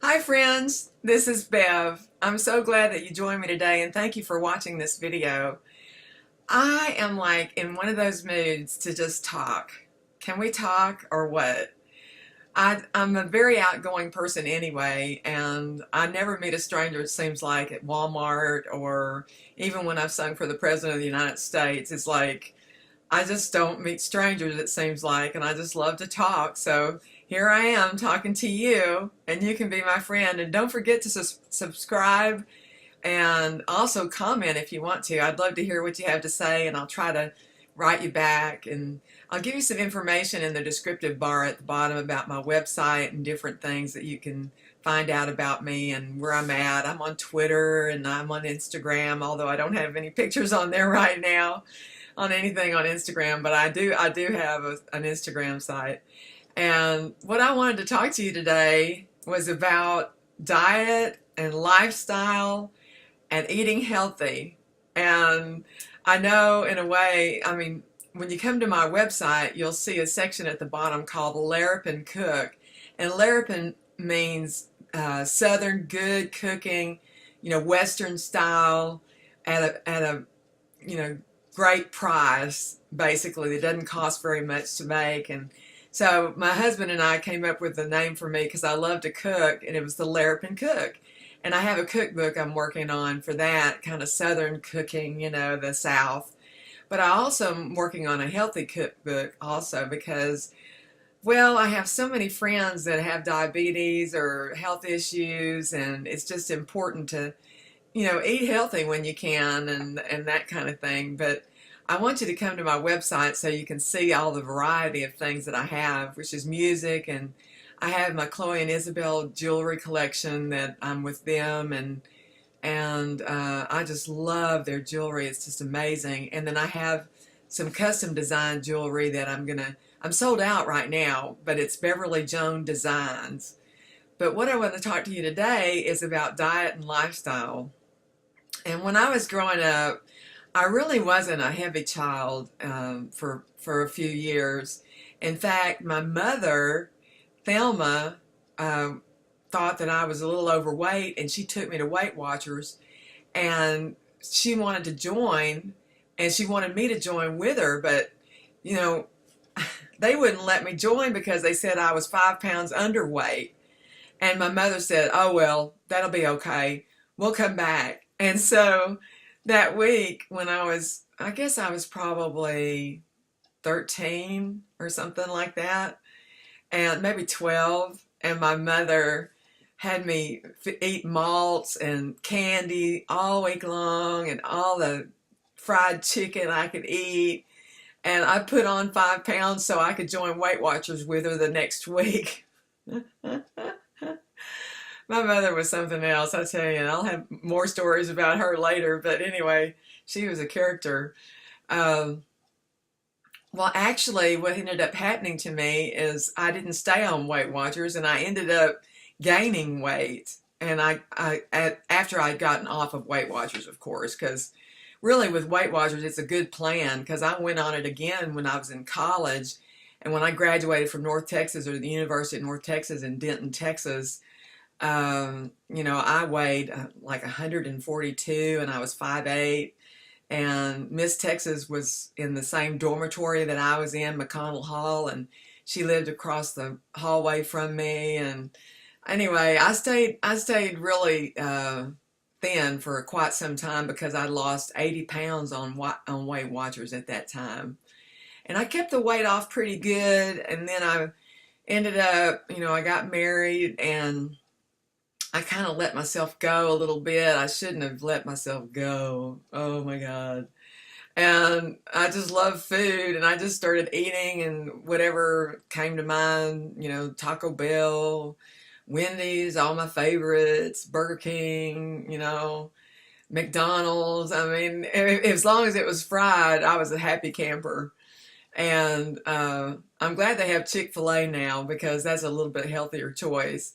Hi friends, this is Bev. I'm so glad that you joined me today and thank you for watching this video. I am like in one of those moods to just talk. Can we talk or what? I'm a very outgoing person anyway, and I never meet a stranger, it seems like, at Walmart or even when I've sung for the President of the United States. It's like I just don't meet strangers, it seems like, and I just love to talk. So here I am talking to you, and you can be my friend. And don't forget to subscribe and also comment if you want to. I'd love to hear what you have to say, and I'll try to write you back. And I'll give you some information in the descriptive bar at the bottom about my website and different things that you can find out about me and where I'm at. I'm on Twitter and I'm on Instagram, although I don't have any pictures on there right now on anything on Instagram, but I do have an Instagram site. And what I wanted to talk to you today was about diet and lifestyle and eating healthy. And I know in a way, I mean, when you come to my website, you'll see a section at the bottom called Larapin Cook. And Larapin means Southern good cooking, Western style at a great price, basically, that doesn't cost very much to make. And so my husband and I came up with the name for me because I love to cook, and it was the Larapin Cook. And I have a cookbook I'm working on for that kind of Southern cooking, the South. But I also am working on a healthy cookbook also because, well, I have so many friends that have diabetes or health issues, and it's just important to eat healthy when you can and that kind of thing. But I want you to come to my website so you can see all the variety of things that I have, which is music, and I have my Chloe and Isabel jewelry collection that I'm with them, and I just love their jewelry. It's just amazing. And then I have some custom designed jewelry that I'm sold out right now, but it's Beverly Joan Designs. But what I want to talk to you today is about diet and lifestyle. And when I was growing up, I really wasn't a heavy child for a few years. In fact, my mother, Thelma, thought that I was a little overweight, and she took me to Weight Watchers, and she wanted to join, and she wanted me to join with her, but you know, they wouldn't let me join because they said I was 5 pounds underweight. And my mother said, "Oh, well, that'll be okay. We'll come back." And so that week, when I guess I was probably 13 or something like that, and maybe 12, and my mother had me eat malts and candy all week long and all the fried chicken I could eat. And I put on 5 pounds so I could join Weight Watchers with her the next week. My mother was something else, I tell you, and I'll have more stories about her later. But anyway, she was a character. Um, well, actually, what ended up happening to me is I didn't stay on Weight Watchers, and I ended up gaining weight. And after I'd gotten off of Weight Watchers, of course, because really with Weight Watchers, it's a good plan because I went on it again when I was in college. And when I graduated from North Texas, or the University of North Texas in Denton, Texas, I weighed like 142, and I was 5'8", and Miss Texas was in the same dormitory that I was in, McConnell Hall, and she lived across the hallway from me. And anyway, I stayed really thin for quite some time because I lost 80 pounds on Weight Watchers at that time. And I kept the weight off pretty good, and then I ended up, I got married, and I kind of let myself go a little bit. I shouldn't have let myself go. Oh my God. And I just love food, and I just started eating and whatever came to mind, Taco Bell, Wendy's, all my favorites, Burger King, McDonald's. I mean, as long as it was fried, I was a happy camper. And I'm glad they have Chick-fil-A now because that's a little bit healthier choice.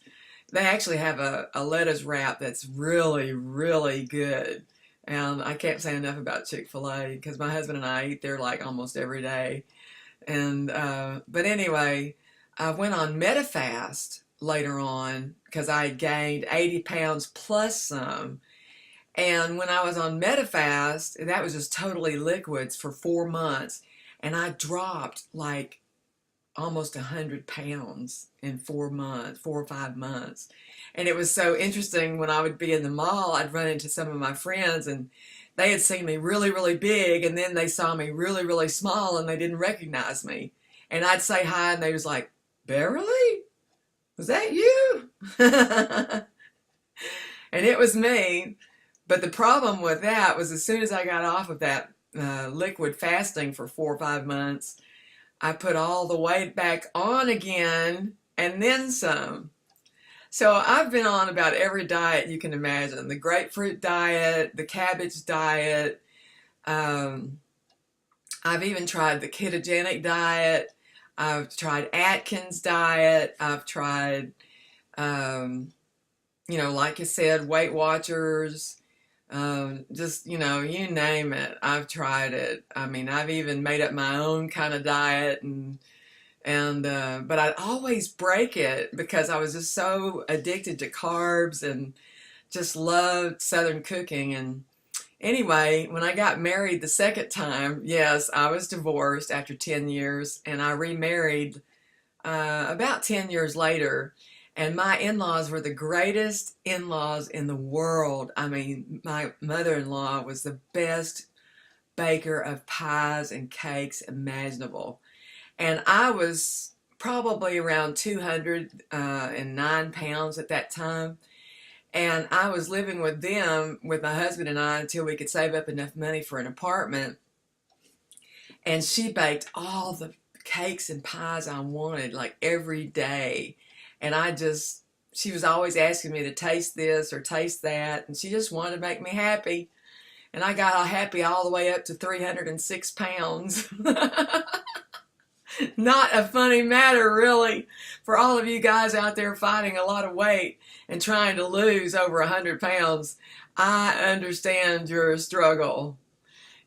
They actually have a lettuce wrap that's really, really good. And I can't say enough about Chick-fil-A because my husband and I eat there like almost every day. And but anyway, I went on MetaFast later on because I had gained 80 pounds plus some. And when I was on Metafast, that was just totally liquids for 4 months. And I dropped like almost 100 pounds in 4 months, 4 or 5 months. And it was so interesting when I would be in the mall, I'd run into some of my friends and they had seen me really, really big, and then they saw me really, really small and they didn't recognize me. And I'd say hi and they was like, Beverly? Was that you? And it was me. But the problem with that was as soon as I got off of that liquid fasting for 4 or 5 months, I put all the weight back on again and then some. So I've been on about every diet you can imagine. The grapefruit diet, the cabbage diet. I've even tried the ketogenic diet. I've tried Atkins diet. I've tried, like I said, Weight Watchers. Just, you name it. I've tried it. I mean, I've even made up my own kind of diet but I'd always break it because I was just so addicted to carbs and just loved Southern cooking. And anyway, when I got married the second time, yes, I was divorced after 10 years and I remarried about 10 years later. And my in-laws were the greatest in-laws in the world. I mean, my mother-in-law was the best baker of pies and cakes imaginable. And I was probably around 209 pounds at that time. And I was living with them, with my husband and I, until we could save up enough money for an apartment. And she baked all the cakes and pies I wanted, like every day. And she was always asking me to taste this or taste that. And she just wanted to make me happy. And I got happy all the way up to 306 pounds. Not a funny matter, really, for all of you guys out there fighting a lot of weight and trying to lose over 100 pounds. I understand your struggle.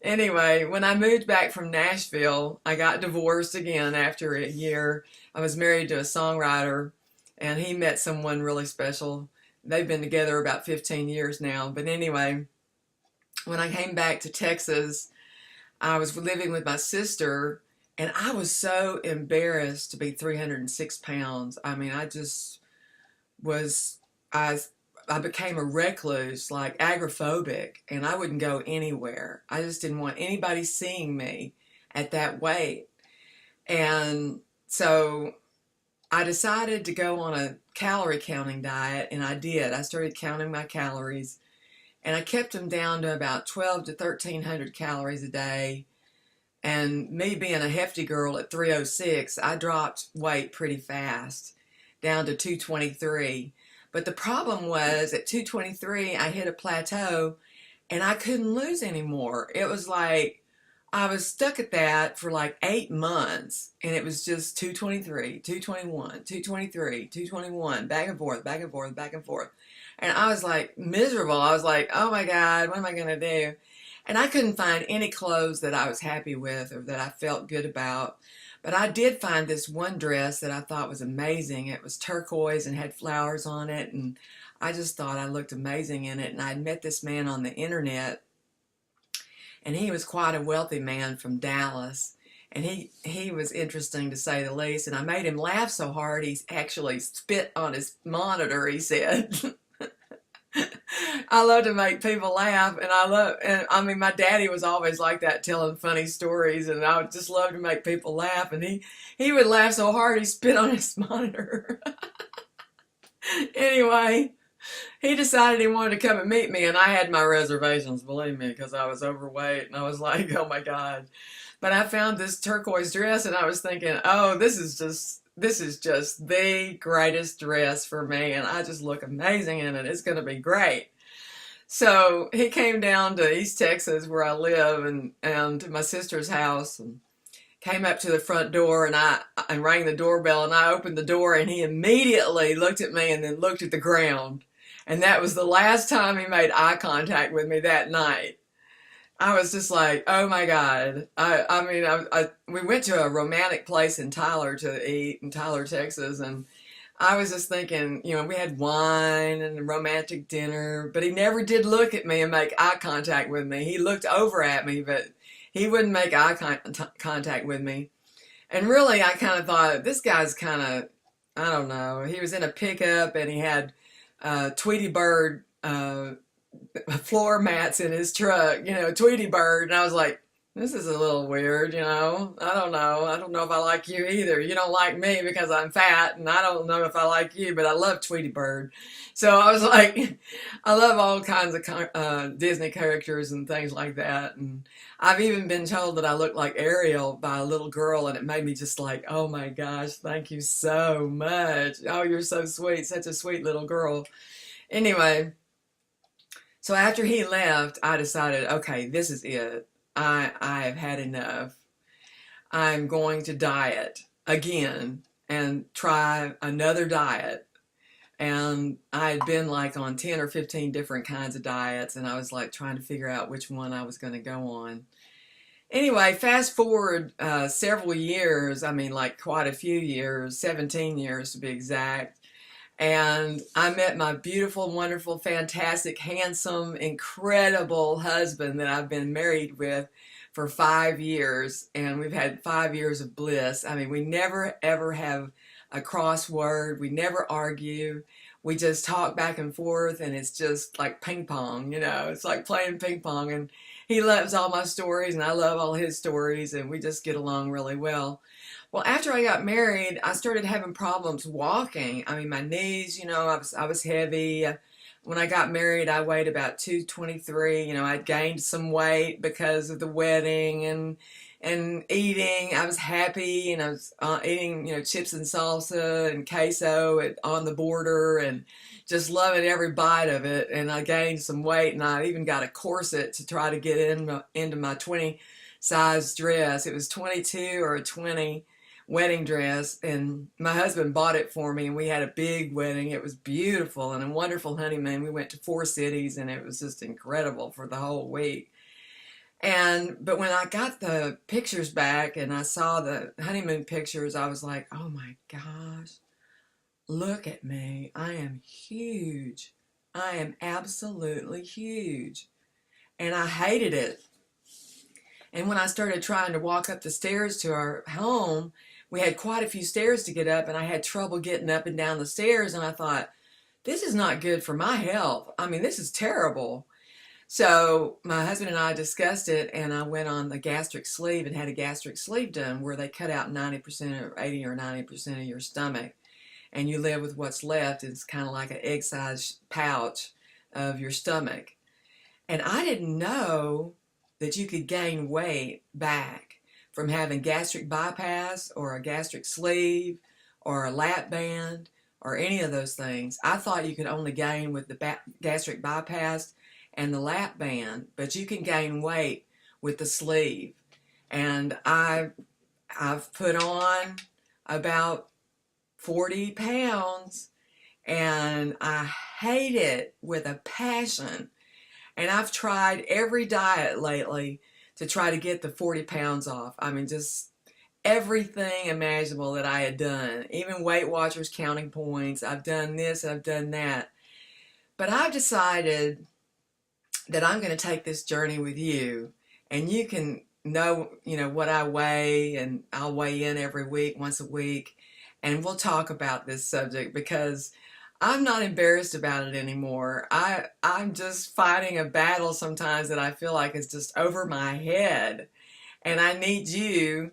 Anyway, when I moved back from Nashville, I got divorced again after a year. I was married to a songwriter, and he met someone really special. They've been together about 15 years now. But anyway, when I came back to Texas, I was living with my sister, and I was so embarrassed to be 306 pounds. I mean, I became a recluse, like agoraphobic, and I wouldn't go anywhere. I just didn't want anybody seeing me at that weight. And so I decided to go on a calorie counting diet, and I did. I started counting my calories, and I kept them down to about 12 to 1,300 calories a day. And me being a hefty girl at 306, I dropped weight pretty fast, down to 223. But the problem was at 223, I hit a plateau and I couldn't lose anymore. It was like I was stuck at that for like 8 months, and it was just 223, 221, 223, 221, back and forth, back and forth, back and forth. And I was like miserable. I was like, oh my God, what am I going to do? And I couldn't find any clothes that I was happy with or that I felt good about. But I did find this one dress that I thought was amazing. It was turquoise and had flowers on it, and I just thought I looked amazing in it. And I'd met this man on the internet, and he was quite a wealthy man from Dallas. And he was interesting, to say the least. And I made him laugh so hard he actually spit on his monitor, he said. I love to make people laugh, and I mean, my daddy was always like that, telling funny stories, and I would just love to make people laugh, and he would laugh so hard he spit on his monitor. Anyway, he decided he wanted to come and meet me, and I had my reservations, believe me, because I was overweight, and I was like, oh my God. But I found this turquoise dress, and I was thinking, oh, this is just the greatest dress for me, and I just look amazing in it. It's going to be great. So he came down to East Texas, where I live, and to my sister's house, and came up to the front door, and I rang the doorbell, and I opened the door, and he immediately looked at me and then looked at the ground. And that was the last time he made eye contact with me that night. I was just like, oh my God. We went to a romantic place in Tyler to eat, in Tyler, Texas, and I was just thinking, we had wine and a romantic dinner, but he never did look at me and make eye contact with me. He looked over at me, but he wouldn't make contact with me. And really, I kind of thought, this guy's kind of, I don't know. He was in a pickup and he had Tweety Bird floor mats in his truck, Tweety Bird. And I was like, this is a little weird, I don't know. I don't know if I like you either. You don't like me because I'm fat, and I don't know if I like you, but I love Tweety Bird. So I was like, I love all kinds of Disney characters and things like that. And I've even been told that I look like Ariel by a little girl, and it made me just like, oh my gosh, thank you so much. Oh, you're so sweet, such a sweet little girl. Anyway, so after he left, I decided, okay, this is it. I have had enough. I'm going to diet again and try another diet. And I had been like on 10 or 15 different kinds of diets, and I was like trying to figure out which one I was going to go on. Anyway, fast forward several years, I mean like quite a few years, 17 years to be exact. And I met my beautiful, wonderful, fantastic, handsome, incredible husband that I've been married with for 5 years. And we've had 5 years of bliss. I mean, we never, ever have a crossword. We never argue. We just talk back and forth, and it's just like ping pong, It's like playing ping pong. And he loves all my stories, and I love all his stories, and we just get along really well. Well, after I got married, I started having problems walking. I mean, my knees, I was heavy. When I got married, I weighed about 223. I'd gained some weight because of the wedding and eating. I was happy, and I was eating, chips and salsa and queso on the border, and just loving every bite of it. And I gained some weight, and I even got a corset to try to get into my 20 size dress. It was 22 or a 20 wedding dress, and my husband bought it for me, and we had a big wedding. It was beautiful and a wonderful honeymoon. We went to 4 cities, and it was just incredible for the whole week. But when I got the pictures back and I saw the honeymoon pictures, I was like, oh my gosh, look at me. I am huge. I am absolutely huge. And I hated it. And when I started trying to walk up the stairs to our home, we had quite a few stairs to get up, and I had trouble getting up and down the stairs, and I thought, this is not good for my health. I mean, this is terrible. So my husband and I discussed it, and I went on the gastric sleeve and had a gastric sleeve done where they cut out 90% or 80 or 90% of your stomach, and you live with what's left. It's kind of like an egg-sized pouch of your stomach. And I didn't know that you could gain weight back from having gastric bypass or a gastric sleeve or a lap band or any of those things. I thought you could only gain with the gastric bypass and the lap band, but you can gain weight with the sleeve. And I've put on about 40 pounds, and I hate it with a passion. And I've tried every diet lately to try to get the 40 pounds off. I mean, just everything imaginable that I had done. Even Weight Watchers counting points. I've done this, I've done that. But I've decided that I'm going to take this journey with you. And you can know, what I weigh, and I'll weigh in every week, once a week. And we'll talk about this subject because I'm not embarrassed about it anymore. I'm just fighting a battle sometimes that I feel like is just over my head. And I need you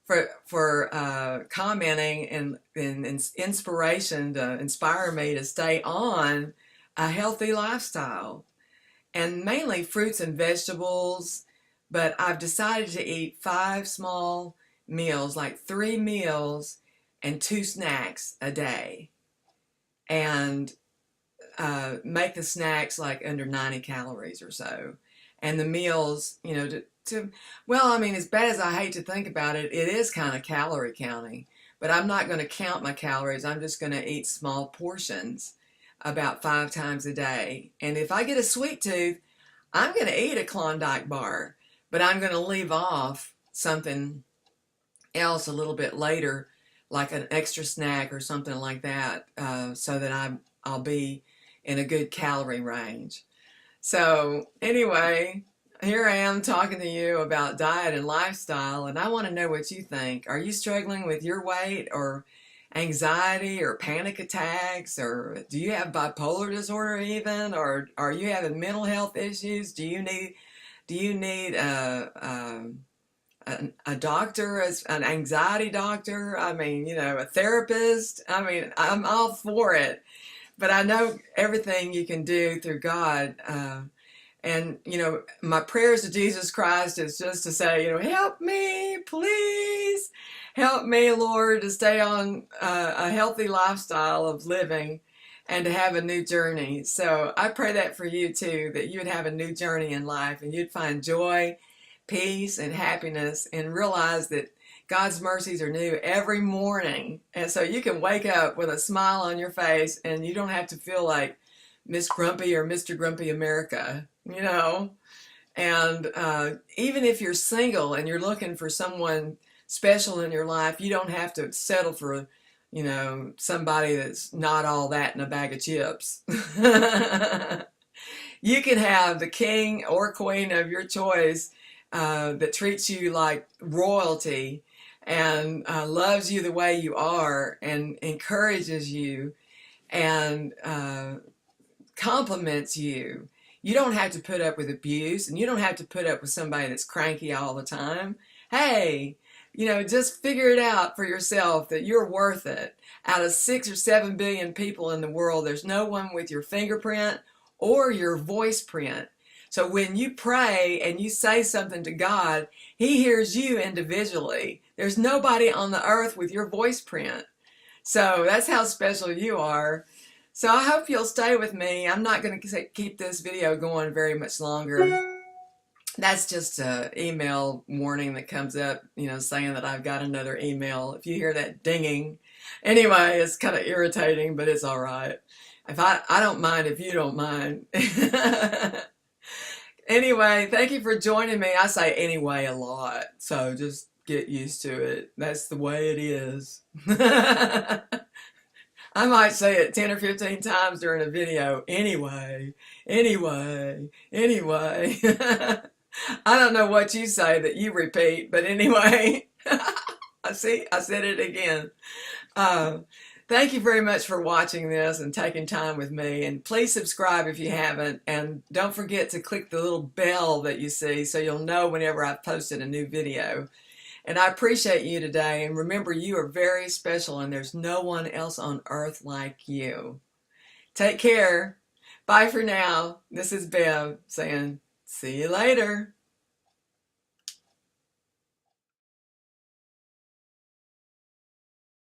for commenting and inspiration to inspire me to stay on a healthy lifestyle. And mainly fruits and vegetables, but I've decided to eat 5 small meals, like 3 meals and 2 snacks a day. And make the snacks like under 90 calories or so. And the meals, well, I mean, as bad as I hate to think about it, it is kind of calorie counting. But I'm not going to count my calories. I'm just going to eat small portions about 5 times a day. And if I get a sweet tooth, I'm going to eat a Klondike bar. But I'm going to leave off something else a little bit later like an extra snack or something like that, so that I'll be in a good calorie range. So anyway, here I am talking to you about diet and lifestyle, and I want to know what you think. Are you struggling with your weight, or anxiety, or panic attacks, or do you have bipolar disorder even, or are you having mental health issues? Do you need a doctor, as an anxiety doctor? I mean, a therapist? I mean, I'm all for it, but I know everything you can do through God. And, my prayers to Jesus Christ is just to say, help me, please. Help me, Lord, to stay on a healthy lifestyle of living and to have a new journey. So I pray that for you too, that you would have a new journey in life and you'd find joy, peace, and happiness, and realize that God's mercies are new every morning. And so you can wake up with a smile on your face and you don't have to feel like Miss Grumpy or Mr. Grumpy America, And even if you're single and you're looking for someone special in your life, you don't have to settle for, somebody that's not all that in a bag of chips. You can have the king or queen of your choice that treats you like royalty and loves you the way you are and encourages you and compliments you. You don't have to put up with abuse, and you don't have to put up with somebody that's cranky all the time. Hey, just figure it out for yourself that you're worth it. Out of 6 or 7 billion people in the world, there's no one with your fingerprint or your voice print. So when you pray and you say something to God, He hears you individually. There's nobody on the earth with your voice print. So that's how special you are. So I hope you'll stay with me. I'm not going to keep this video going very much longer. That's just an email warning that comes up, saying that I've got another email. If you hear that dinging, anyway, it's kind of irritating, but it's all right. I don't mind if you don't mind. Anyway, thank you for joining me. I say anyway a lot, so just get used to it. That's the way it is. I might say it 10 or 15 times during a video. Anyway. I don't know what you say that you repeat, but anyway. I said it again. Thank you very much for watching this and taking time with me. And please subscribe if you haven't. And don't forget to click the little bell that you see so you'll know whenever I've posted a new video. And I appreciate you today. And remember, you are very special and there's no one else on earth like you. Take care. Bye for now. This is Bev saying, see you later.